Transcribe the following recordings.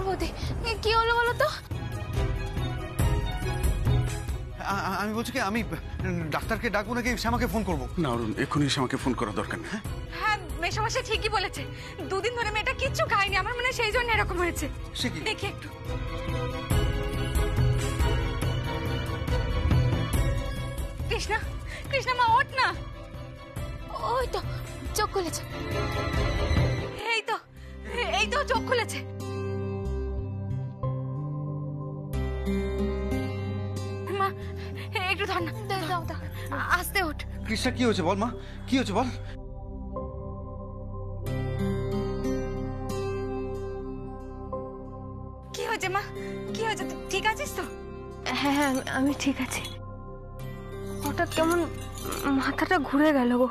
বড় বৌদি কি হলো বলো তো? আমি বলছি কি, আমি ডাক্তারকে ডাকবো নাকি শ্যামাকে ফোন করবো? না অরুণ, এক্ষুনি শ্যামাকে ফোন করা দরকার না। হ্যাঁ মেশামশাই ঠিকই বলেছে, দুদিন ধরে মেয়েটা কিচ্ছু খায়নি, আমার মনে হয় সেই জন্য এরকম হয়েছে। সে কি? দেখি একটু। কৃষ্ণা, কৃষ্ণা মা ওঠ না। ওই তো চোখ খুলেছে, এই তো এই তো চোখ খুলেছে। মা একটু ধর না, দাও দাও, আস্তে ওঠ। কৃষ্ণা কি হয়েছে বল মা, কি হয়েছে বল? কি হয়েছে মা, কি হয়েছে, ঠিক আছিস তো? হ্যাঁ হ্যাঁ আমি ঠিক আছি। হঠাৎ কেমন মাথাটা ঘুরে গেল গো।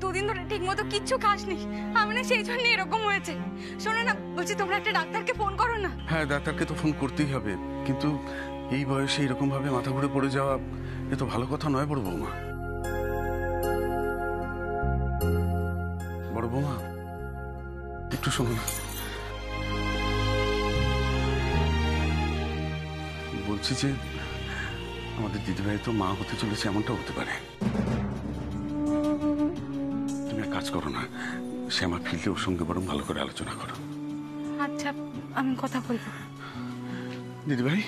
দুদিন ধরে ঠিক মতো কিচ্ছু খাসনি, আমি না সেই জন্য এরকম হয়েছে। শোনো না, বলছি তোমরা একটা ডাক্তারকে ফোন করো না। হ্যাঁ ডাক্তারকে তো ফোন করতেই হবে, কিন্তু এই বয়সে এরকম ভাবে মাথা ঘুরে পড়ে যাওয়া এ তো ভালো কথা নয় বড় বৌমা। বড় বৌমা একটু শোনো না, বলছি যে আমাদের দিদিভাই তো মা হতে চলেছে, এমনটা হতে পারে। তুমি এক কাজ করো না, শ্যামা ফিরলে ওর সঙ্গে বরং ভালো করে আলোচনা করো। আচ্ছা আমি কথা বলবো। দিদিভাই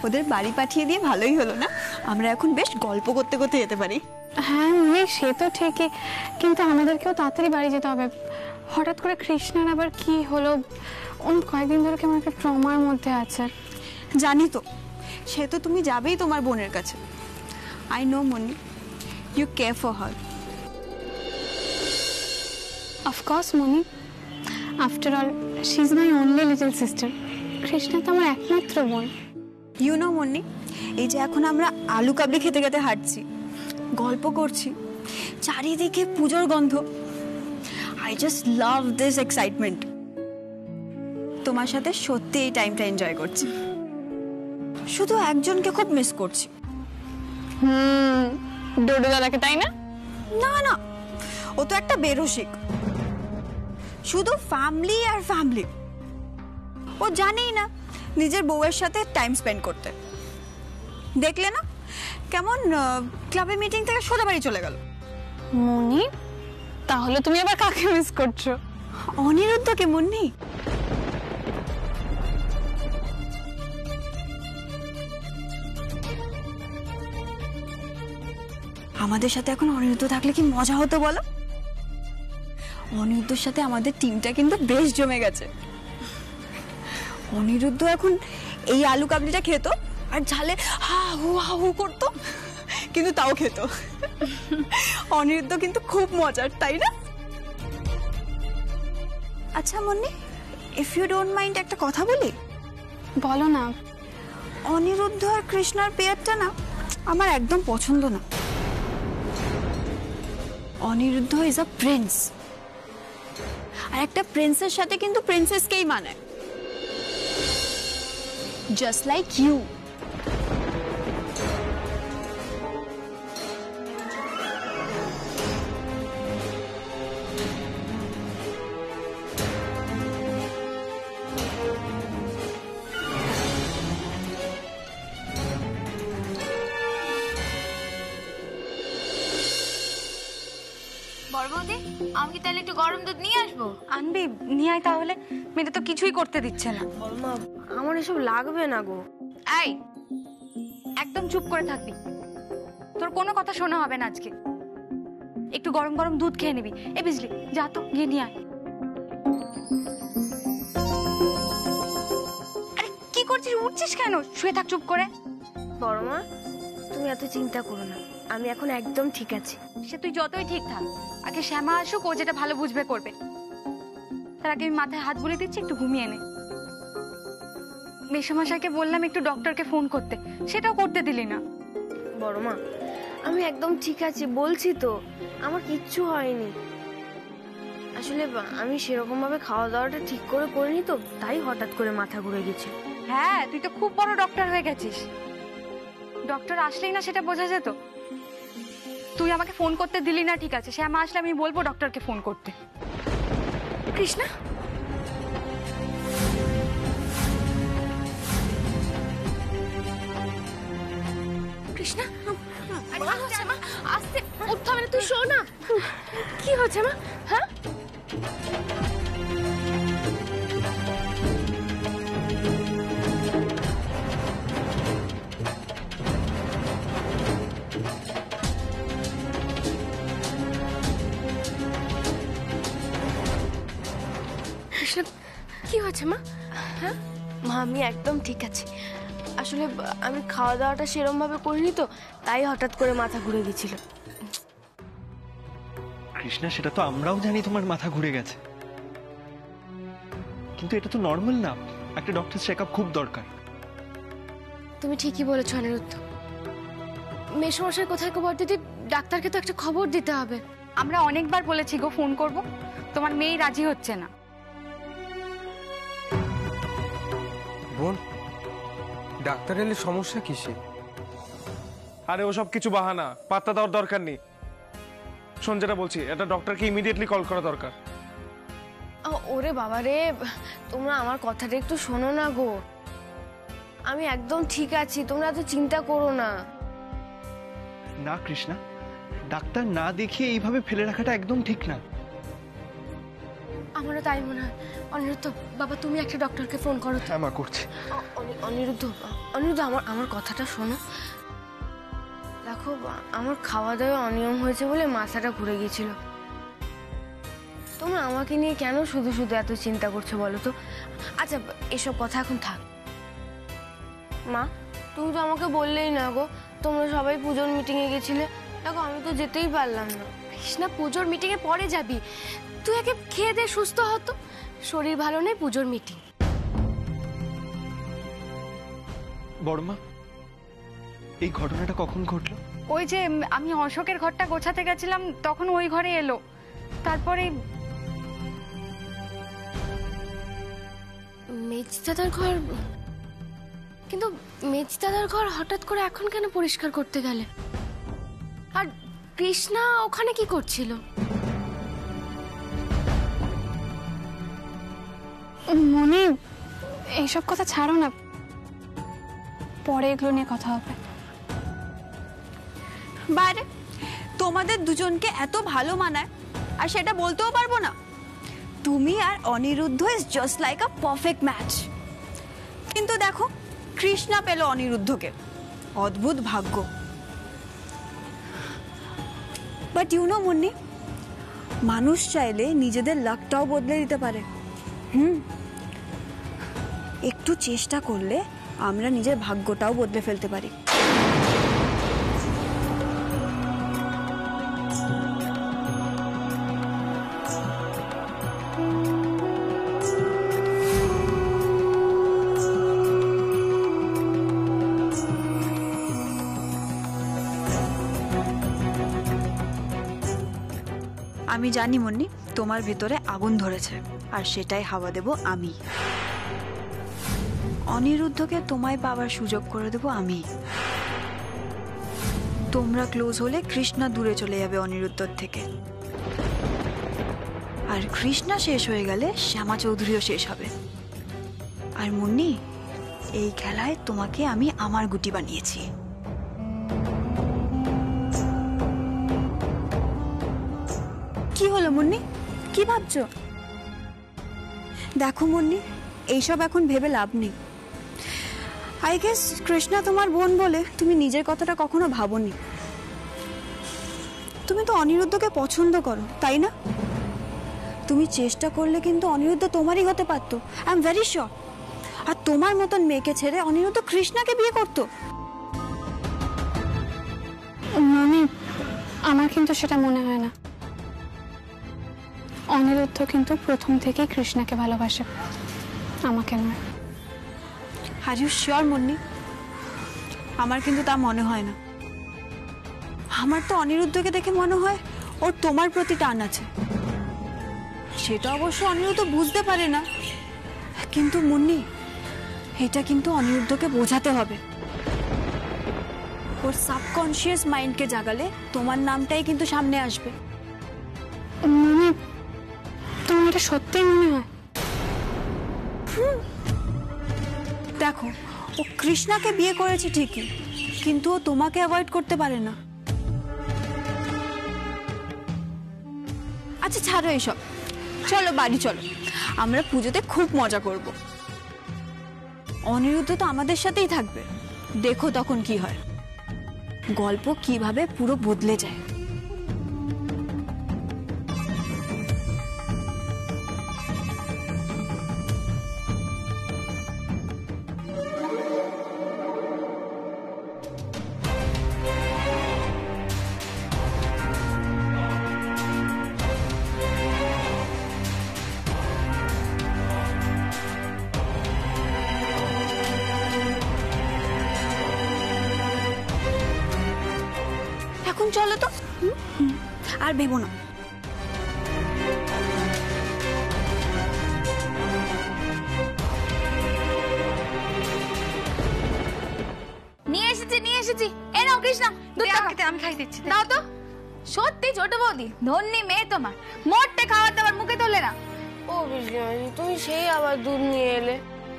ওদের বাড়ি পাঠিয়ে দিয়ে ভালোই হলো না, আমরা এখন বেশ গল্প করতে করতে যেতে পারি। হ্যাঁ সে তো ঠিকই, কিন্তু আমাদেরকেও তাড়াতাড়ি বাড়ি যেতে হবে। হঠাৎ করে কৃষ্ণার আবার কি হলো, কয়েকদিন ধরে কেমন একটা ট্রমার মধ্যে আছে। জানি তো, সে তো তুমি যাবেই তোমার বোনের কাছে। I know Moni, you care for her. Of course Moni, after all she is my only little sister. Krishna তো আমার একমাত্র বোন। ইউ নো মনি, এই যে এখন আমরা আলু কাবলি খেতে খেতে হাঁটছি, গল্প করছি, চারিদিকে পুজোর গন্ধ, I just love this excitement. তোমার সাথে সত্যি এই টাইমটা এনজয় করছি, শুধু একজনকে খুব মিস করছি। ডোডো দাদাকে, তাই না? না না, ও তো একটা বেরসিক, শুধু ফ্যামিলি আর ফ্যামিলি। ও জানেই না নিজের বউয়ের সাথে টাইম স্পেন্ড করতে। দেখলে না কেমন ক্লাবে মিটিং থেকে সোজা বাড়ি চলে গেল। মনি, তাহলে তুমি আবার কাকে মিস করছো? অনিরুদ্ধকে মুন্নি। আমাদের সাথে এখন অনিরুদ্ধ থাকলে কি মজা হতো বলো? অনিরুদ্ধর সাথে আমাদের টিমটা কিন্তু বেশ জমে গেছে। অনিরুদ্ধ এখন এই আলু কাবলিটা খেত আর ঝালে হা হু করতো, কিন্তু তাও খেত। অনিরুদ্ধ কিন্তু খুব মজার, তাই না? আচ্ছা Munni, if you don't mind একটা কথা বলি? বলো না। অনিরুদ্ধ আর কৃষ্ণার পেয়ারটা না আমার একদম পছন্দ না। অনিরুদ্ধ ইজ আ প্রিন্স, আর একটা প্রিন্সের সাথে কিন্তু প্রিন্সেসকেই মানে, জাস্ট লাইক ইউ। বড় বৌদি, আমি কি তাহলে একটু গরম দুধ নিয়ে আসবো? আনবি, নিয়ে আয় তাহলে। মেয়েটা তো কিছুই করতে দিচ্ছে না। মা আমার এসব লাগবে না গো। এই একদম চুপ করে থাকবি, তোর কোনো কথা শোনা হবে না আজকে। একটু গরম গরম দুধ খেয়ে নিবি। এ বিজলি, যা তো গিয়ে নিয়ে আয়। আরে কি করছিস, উঠছিস কেন? শুয়ে থাক চুপ করে। বড় মা তুমি এত চিন্তা করো না, আমি এখন একদম ঠিক আছি। সে তুই যতই ঠিক থাক, আগে শ্যামা আসুক, ও যেটা ভালো বুঝবে করবে। তার আগে আমি মাথায় হাত বুলিয়ে দিচ্ছি, একটু ঘুমিয়ে নে। মেশামশাইকে বললাম একটু ডক্টরকে ফোন করতে, সেটাও করতে দিলি না। বড় মা আমি একদম ঠিক আছি, বলছি তো আমার কিচ্ছু হয়নি। আসলে আমি সেরকম ভাবে খাওয়া দাওয়াটা ঠিক করে করিনি তো, তাই হঠাৎ করে মাথা ঘুরে গেছে। হ্যাঁ, তুই তো খুব বড় ডক্টর হয়ে গেছিস। ডক্টর আসলেই না সেটা বোঝা যেত। তুই আমাকে ফোন করতে দিলি না, ঠিক আছে, শ্যামা আসলে আমি বলবো ডক্টরকে ফোন করতে। কৃষ্ণা, কৃষ্ণা, আস্তে উঠতে হবে না, তুই শো না। কি হচ্ছে মা? হ্যাঁ, কৃষ্ণা, কি হচ্ছে মা? হ্যাঁ মা, আমি একদম ঠিক আছি। আসলে আমি খাওয়া দাওয়াটা সেরকম ভাবে করিনি তো, তাই হঠাৎ করে মাথা ঘুরে গেছিল। কৃষ্ণা, সেটা তো আমরাও জানি তোমার মাথা ঘুরে গেছে, কিন্তু এটা তো নর্মাল না। একটা ডক্টর চেকআপ খুব দরকার। তুমি ঠিকই বলেছো অনিরুদ্ধ। মেসমশাই কোথায় খবর দিদি, ডাক্তারকে তো একটা খবর দিতে হবে। আমরা অনেকবার বলেছি গো ফোন করব, তোমার মেয়ে রাজি হচ্ছে না। বোন, ডাক্তার এলে সমস্যা কিসে? আরে ওসব কিছু বাহানা, পাত্তা দেওয়ার দরকার নেই। শোন, যেটা বলছি, এটা ডক্টরকে ইমিডিয়েটলি কল করা দরকার। ওরে বাবা রে, তোমরা আমার কথাটা একটু শোনো না গো। আমি একদম ঠিক আছি, তোমরা এত চিন্তা করো না। না কৃষ্ণা, ডাক্তার না দেখিয়ে এইভাবে ফেলে রাখাটা একদম ঠিক না। আমারও তাই মনে হয়। অনিরুদ্ধ বাবা, তুমি একটা ডক্টরকে ফোন করো তো। হ্যাঁ মা, করছি। অনিরুদ্ধ, অনিরুদ্ধ, আমার কথাটা শোনো। দেখো, আমার খাওয়া দাওয়া অনিয়ম হয়েছে বলে মাথাটা ঘুরে গিয়েছিল। তোমরা আমাকে নিয়ে কেন শুধু শুধু এত চিন্তা করছো বলো তো? আচ্ছা, এসব কথা এখন থাক। মা, তুমি তো আমাকে বললেই না গো, তোমরা সবাই পুজোর মিটিংয়ে গেছিলে। দেখো, আমি তো যেতেই পারলাম না। কৃষ্ণা, পুজোর মিটিংয়ে পরে যাবি, তুই আগে খেয়ে দে, সুস্থ হতো। শরীর ভালো নেই, পুজোর মিটিং। বড়মা, এই ঘটনাটা কখন ঘটলো? ওই যে আমি অশোকের ঘরটা গোছাতে গেছিলাম, তখন ওই ঘরে এলো। তারপরে মেজদাদার ঘর, কিন্তু মেজদাদার ঘর হঠাৎ করে এখন কেন পরিষ্কার করতে গেলে? আর কৃষ্ণা ওখানে কি করছিল? মনে, এইসব কথা ছাড়ো না, পরে এগুলো নিয়ে কথা হবে। বাইরে তোমাদের দুজনকে এত ভালো মানায়, আর সেটা বলতেও পারবো না। তুমি আর Aniruddha is just like a perfect match. কিন্তু দেখো, কৃষ্ণা পেল অনিরুদ্ধকে, অদ্ভুত ভাগ্য। বাট ইউ নো মুন্নি, মানুষ চাইলে নিজেদের লাকটাও বদলে দিতে পারে। একটু চেষ্টা করলে আমরা নিজের ভাগ্যটাও বদলে ফেলতে পারি। আমি জানি মুন্নি, তোমার ভেতরে আগুন ধরেছে, আর সেটাই হাওয়া দেব আমি। অনিরুদ্ধকে তোমায় পাওয়ার সুযোগ করে দেব আমি। তোমরা ক্লোজ হলে কৃষ্ণা দূরে চলে যাবে অনিরুদ্ধর থেকে, আর কৃষ্ণা শেষ হয়ে গেলে শ্যামা চৌধুরীও শেষ হবে। আর মুন্নি, এই খেলায় তোমাকে আমি আমার গুটি বানিয়েছি। কি হলো মুন্নি, কি ভাবছো? দেখো মুন্নি, এইসব এখন ভেবে লাভ নেই। আই গেস কৃষ্ণা তোমার বোন বলে তুমি নিজের কথাটা কখনো ভাবোনি। তুমি তো অনিরুদ্ধকে পছন্দ করো, তাই না? তুমি চেষ্টা করলে কিন্তু অনিরুদ্ধ তোমারই হতে পারতো, আই এম ভেরি শিওর। আর তোমার মতন মেয়েকে ছেড়ে অনিরুদ্ধ কৃষ্ণাকে বিয়ে করতো। মামি, আমার কিন্তু সেটা মনে হয় না। অনিরুদ্ধ কিন্তু প্রথম থেকেই কৃষ্ণাকে ভালোবাসে, আমাকে নয়। Are you sure Munni? আমার কিন্তু তা মনে হয় না। আমার তো অনিরুদ্ধকে দেখে মনে হয় ওর তোমার প্রতি টান আছে। সেটা অবশ্য অনিরুদ্ধ বুঝতে পারে না, কিন্তু মুন্নি এটা কিন্তু অনিরুদ্ধকে বোঝাতে হবে। ওর সাবকনশিয়াস মাইন্ডকে জাগালে তোমার নামটাই কিন্তু সামনে আসবে। মানে তোমার এটা সত্যিই মনে হয়? দেখো, ও কৃষ্ণাকে বিয়ে করেছে ঠিকই, কিন্তু ও তোমাকে অ্যাভয়েড করতে পারে না। আচ্ছা ছাড়ো এসব, চলো বাড়ি চলো, আমরা পুজোতে খুব মজা করব। অনিরুদ্ধ তো আমাদের সাথেই থাকবে, দেখো তখন কি হয়, গল্প কিভাবে পুরো বদলে যায়। এখন চলো তো, আর ভেবো না। নিয়ে এসেছি এ নাও কৃষ্ণা, দুধ আমি খাই দিচ্ছি। দাও তো। সত্যি ছোট বৌদি ধন্যি মেয়ে তোমার, মোটে খাবার দাবার মুখে তোলে না। ও বিজলি, তুমি সেই আবার দুধ নিয়ে এলে?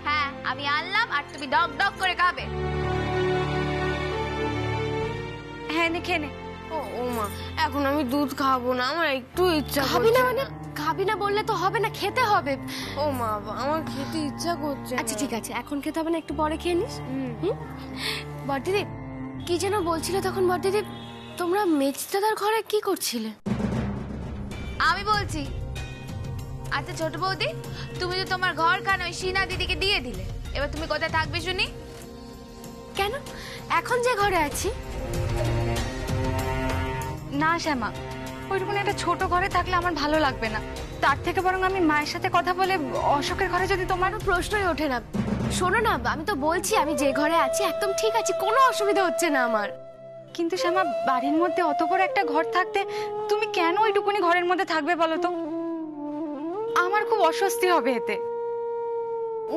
হ্যাঁ আমি আনলাম, আর তুমি ডক ডক করে খাবে। হ্যাঁ নে খেয়ে নে। ও মা, এখন আমি দুধ খাবো না, আমার একটু ইচ্ছা করছে। খাবি না মানে? খাবি না বললে তো হবে না, খেতে হবে। ও মা, আমার খেতে ইচ্ছা করছে। আচ্ছা ঠিক আছে, এখন খেতে হবে না, একটু পরে খেয়ে নিস। বড়দিদি কি যেন বলছিলে তখন? বড়দিদি তোমরা মেজদাদার ঘরে কি করছিলে? আমি বলছি। আচ্ছা ছোট বৌদি, তুমি তো তোমার ঘর খান ওই সিনা দিদিকে দিয়ে দিলে, এবার তুমি কোথায় থাকবে শুনি? কেন, এখন যে ঘরে আছি? না শ্যামা, ওইরকম একটা ছোট ঘরে থাকলে আমার ভালো লাগবে না। তার থেকে বরং আমি মায়ের সাথে কথা বলে অশোকের ঘরে যদি তোমার প্রশ্নই ওঠে না। শোনো না, আমি তো বলছি আমি যে ঘরে আছি একদম ঠিক আছে, কোনো অসুবিধা হচ্ছে না আমার। কিন্তু শ্যামা, বাড়ির মধ্যে অত বড় একটা ঘর থাকতে তুমি কেন ওইটুকুনি ঘরের মধ্যে থাকবে বলো তো? আমার খুব অস্বস্তি হবে এতে।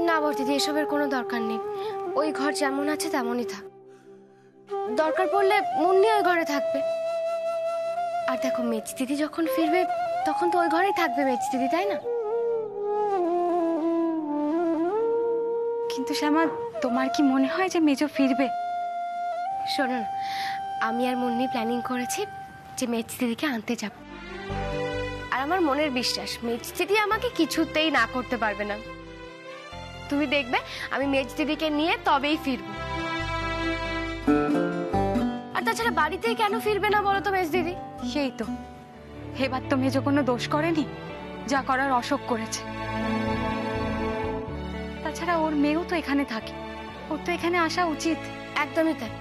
না বড়দিদি, এসবের কোনো দরকার নেই, ওই ঘর যেমন আছে তেমনই থাক। দরকার পড়লে মুন্নি ওই ঘরে থাকবে। আর দেখো, মেজ দিদি যখন ফিরবে তখন তো ওই ঘরেই থাকবে মেজ দিদি, তাই না? কিন্তু শ্যামা, তোমার কি মনে হয় যে মেজো ফিরবে? শোনো না, আমি আর মুন্নি প্ল্যানিং করেছি যে মেজ দিদিকে আনতে যাব। আর আমার মনের বিশ্বাস মেজ দিদি আমাকে কিছুতেই না করতে পারবে না। তুমি দেখবে আমি মেজ দিদিকে নিয়ে তবেই ফিরবো। আর তাছাড়া বাড়িতেই কেন ফিরবে না বলো তো মেজ দিদি? সেই তো, এবার তো মেজো কোনো দোষ করেনি, যা করার অশোক করেছে। তাছাড়া ওর মেয়েও তো এখানে থাকে, ওর তো এখানে আসা উচিত। একদমই তাই।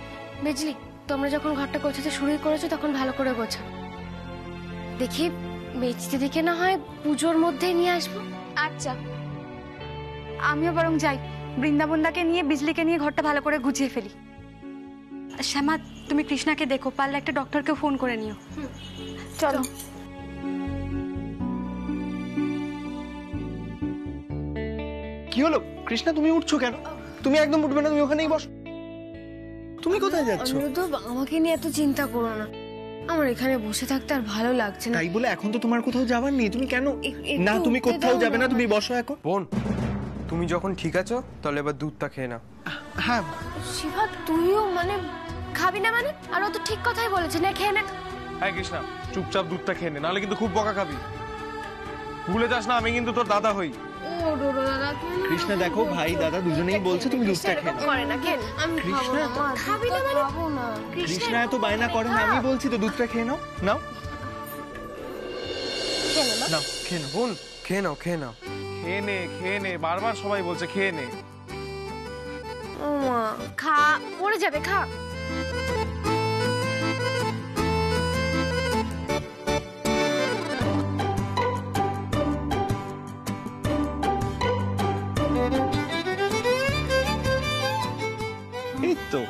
বুঝলি, তোমরা যখন ঘরটা গোছাতে শুরুই করেছো তখন ভালো করে গোছা। দেখি মেজ দিদিকে না হয় পুজোর মধ্যেই নিয়ে আসবো। আচ্ছা, আমিও বরং যাই, বৃন্দাবনদাকে নিয়ে বিজলিকে নিয়ে ঘরটা ভালো করে গুছিয়ে ফেলি। শ্যামা, তুমি কৃষ্ণাকে দেখো, পারলে একটা ডক্টরকে ফোন করে নিও। চলো। কি হলো কৃষ্ণা, তুমি উঠছো কেন? তুমি একদম উঠবে না, তুমি ওখানেই বসো। তুমি কোথায় যাচ্ছ? অনিরুদ্ধ, আমাকে নিয়ে এত চিন্তা করো না, আমার এখানে বসে থাকতে আর ভালো লাগছে না। তাই বলে এখন তো তোমার কোথাও যাবার নেই, তুমি কেন? না তুমি কোথাও যাবে না, তুমি বসো এখন। বোন, তুমি যখন ঠিক আছো তাহলে এবার দুধটা খেয়ে নাও। হ্যাঁ শিবা, তুইও মানে খাবি না মানে? আর ও তো ঠিক কথাই বলেছে, না খেয়ে নে। হ্যাঁ কৃষ্ণা, চুপচাপ দুধটা খেয়ে নে, নাহলে কিন্তু খুব বকা খাবি। ভুলে যাস না আমি কিন্তু তোর দাদা হই। ও ডোডো দাদা, কৃষ্ণা দেখো, ভাই দাদা দুজনেই বলছে তুমি দুধটা খেয়ে নাও। করে না, খেয়ে নে। আমি কৃষ্ণা, খাবি না মানে? খাবো না। কৃষ্ণা এত বায়না করে না, আমি বলছি তো দুধটা খেয়ে নাও। নাও নাও, খেয়ে নাও। বোন, খেয়ে নাও খেয়ে নাও। খেয়ে নে, বারবার সবাই বলছে খেয়ে নে। ও মা, খা, পড়ে যাবে, খা। এই তো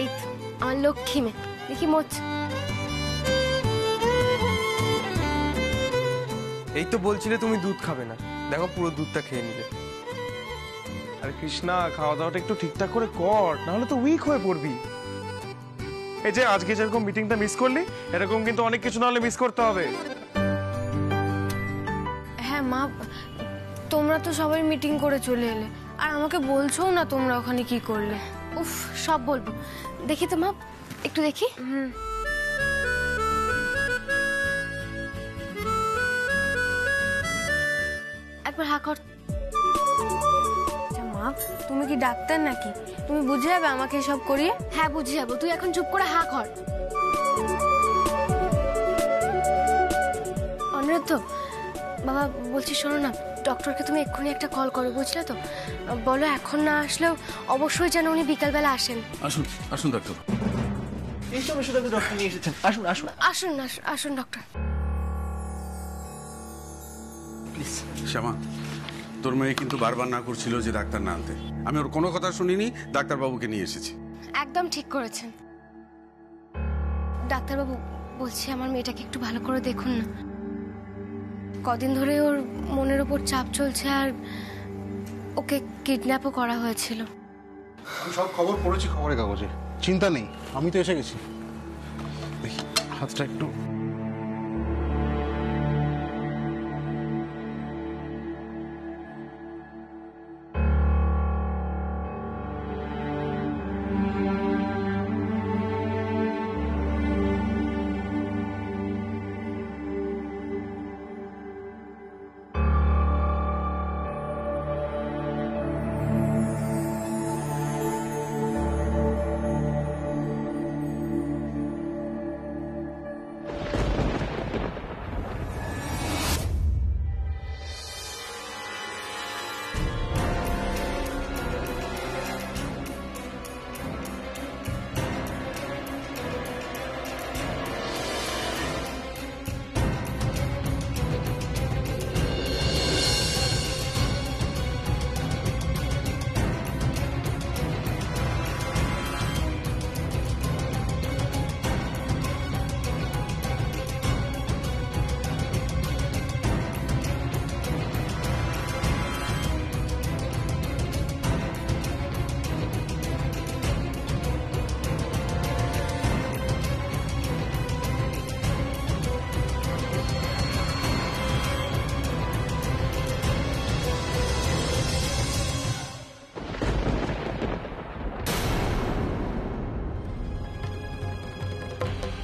এই তো আমার লক্ষ্মী মেয়ে, দেখি মোচ। এই তো বলছিলে তুমি দুধ খাবে না, দেখো পুরো দুধটা খেয়ে নিলে। আরে কৃষ্ণা, খাওয়া দাওয়াটা একটু ঠিকঠাক করে কর, নাহলে তো উইক হয়ে পড়বি। এই যে আজকে যেরকম মিটিংটা মিস করলি, এরকম কিন্তু অনেক কিছু নাহলে মিস করতে হবে। হ্যাঁ মা, তোমরা তো সবাই মিটিং করে চলে এলে, আর আমাকে বলছো না তোমরা ওখানে কি করলে। উফ, সব বলবো। দেখি তো মা, একটু দেখি। একবার হা কর। আচ্ছা মা, তুমি কি ডাক্তার নাকি? তুমি বুঝে যাবে আমাকে সব করিয়ে? হ্যাঁ, বুঝে যাবো। তুই এখন চুপ করে হা কর। অনিরুদ্ধ বাবা, বলছি শোনো না, ডক্টরকে তুমি এক্ষুনি একটা কল করো, বুঝলে তো? বলো এখন না আসলেও অবশ্যই যেন উনি বিকালবেলা আসেন। আসুন আসুন ডাক্তার। এই সময় শুধু ডক্টর নিয়ে এসেছেন, আসুন আসুন আসুন আসুন ডক্টর। প্লিজ। শ্যামা, তোর মেয়ে কিন্তু বারবার না করছিল যে ডাক্তার না আনতে। আমি ওর কোনো কথা শুনিনি, ডাক্তারবাবুকে নিয়ে এসেছি। একদম ঠিক করেছেন ডাক্তারবাবু। বলছি আমার মেয়েটাকে একটু ভালো করে দেখুন না। কদিন ধরে ওর মনের ওপর চাপ চলছে, আর ওকে কিডন্যাপও করা হয়েছিল। আমি সব খবর পড়েছি খবরের কাগজে, চিন্তা নেই, আমি তো এসে গেছি। দেখি হাতটা একটু।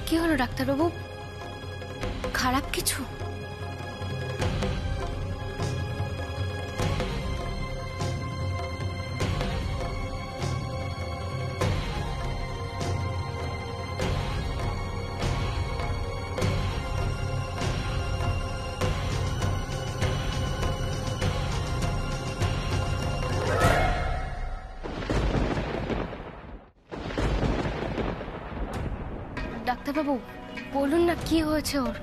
কি হলো ডাক্তারবাবু? খারাপ কিছু? ডাক্তারবাবু বলুন না, কি হয়েছে ওর?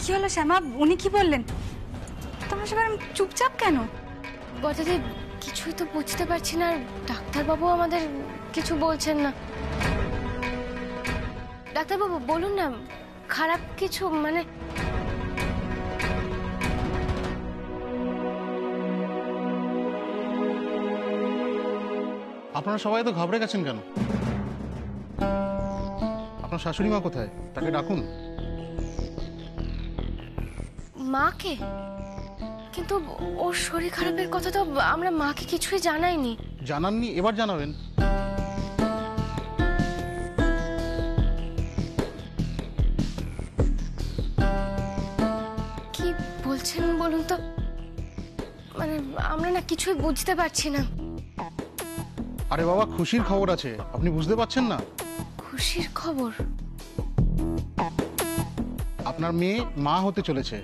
কি হলো শ্যামা? উনি কি বললেন? তোমরা সবাই চুপচাপ কেন? বড়দি, কিছুই তো বুঝতে পারছি না, আর ডাক্তারবাবু আমাদের কিছু বলছেন না। ডাক্তারবাবু বলুন না, খারাপ কিছু মানে? আপনারা সবাই তো ঘাবড়ে গেছেন কেন? আপনার শাশুড়ি মা কোথায়? তাকে ডাকুন। মাকে? কিন্তু ওর শরীর খারাপের কথা তো আমরা মাকে কিছুই জানাইনি। জানাননি, এবার জানাবেন। কি বলছেন বলুন তো? মানে আমরা না কিছুই বুঝতে পারছি না। আরে বাবা, খুশির খবর আছে, আপনি বুঝতে পারছেন না? খুশির খবর? আপনার মেয়ে মা হতে চলেছে।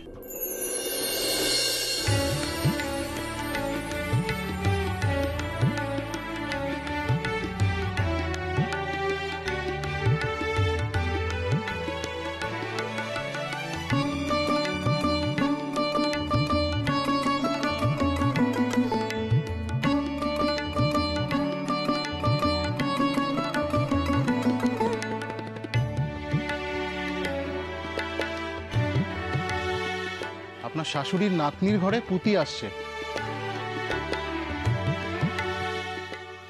আপনার শাশুড়ির নাতনির ঘরে পুতি আসছে।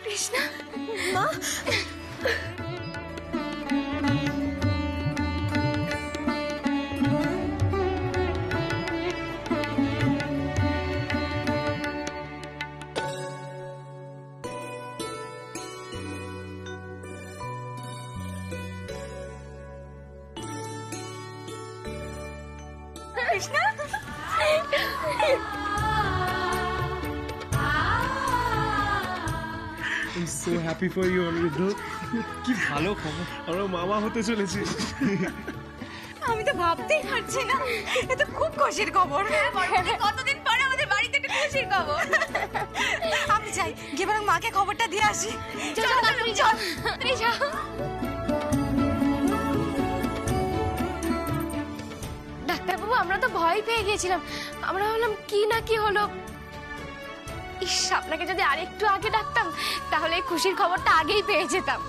কৃষ্ণা মা, Krishna so happy for you Aniruddha. কি ভালো খবর, আমরা মামা হতে চলেছি। আমি তো ভাবতেই পারছি না, এটা খুব খুশির খবর। কতদিন পরে আমাদের বাড়িতে একটা খুশির খবর। আমি চাই গিয়ে বরং মাকে খবরটা দিয়ে আসি। চল চল তুমি যাও। ডাক্তারবাবু, আমরা তো ভয় পেয়ে গিয়েছিলাম। আমরা ভাবলাম কি না কি হলো। ইস, আপনাকে যদি আরেকটু আগে ডাকতাম তাহলে এই খুশির খবরটা আগেই পেয়ে যেতাম।